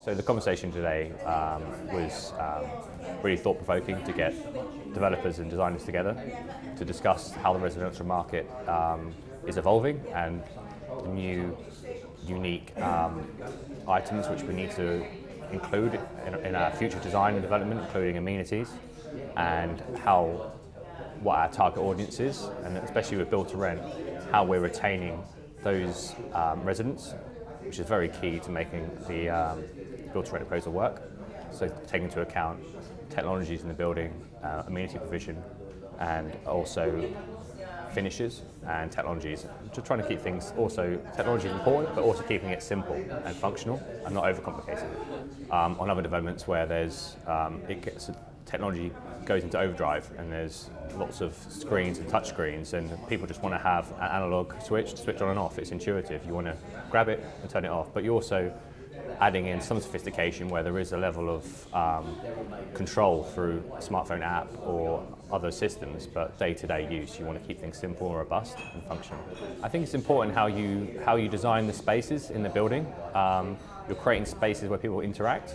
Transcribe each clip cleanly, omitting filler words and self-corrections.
So the conversation today was really thought-provoking to get developers and designers together to discuss how the residential market is evolving and the new unique items which we need to include in our future design and development, including amenities, and what our target audience is, and especially with build to rent, how we're retaining those residents, which is very key to making the build to rent proposal work. So taking into account technologies in the building, amenity provision, and also finishes and technologies. Just trying to keep things, also technology is important, but also keeping it simple and functional and not overcomplicated. On other developments where there's technology goes into overdrive and there's lots of screens and touch screens, and people just want to have an analog switch to switch on and off. It's intuitive. You want to grab it and turn it off, but you're also adding in some sophistication where there is a level of control through a smartphone app or other systems, but day-to-day use, you want to keep things simple and robust and functional. I think it's important how you design the spaces in the building. You're creating spaces where people interact,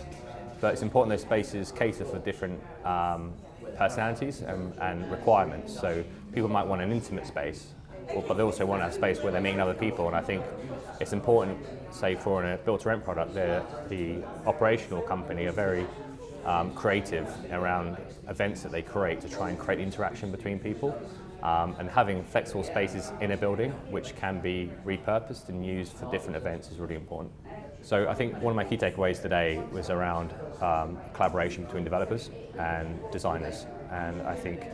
but it's important those spaces cater for different personalities and requirements. So people might want an intimate space, but they also want a space where they're meeting other people, and I think it's important, say for a build-to-rent product, the operational company are very creative around events that they create to try and create interaction between people, and having flexible spaces in a building which can be repurposed and used for different events is really important. So I think one of my key takeaways today was around collaboration between developers and designers, and I think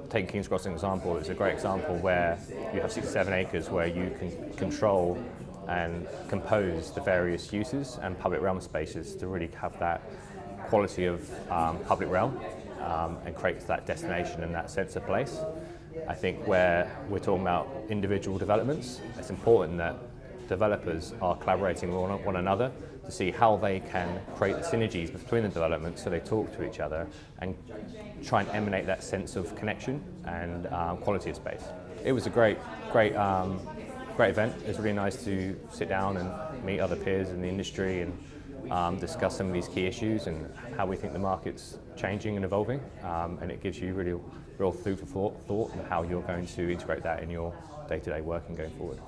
taking King's Cross as an example, it's a great example where you have 67 acres where you can control and compose the various uses and public realm spaces to really have that quality of public realm and creates that destination and that sense of place. I think where we're talking about individual developments, it's important that developers are collaborating with one another to see how they can create synergies between the developments so they talk to each other and try and emanate that sense of connection and quality of space. It was a great event. It was really nice to sit down and meet other peers in the industry and discuss some of these key issues and how we think the market's changing and evolving, and it gives you really real food for thought and how you're going to integrate that in your day-to-day working going forward.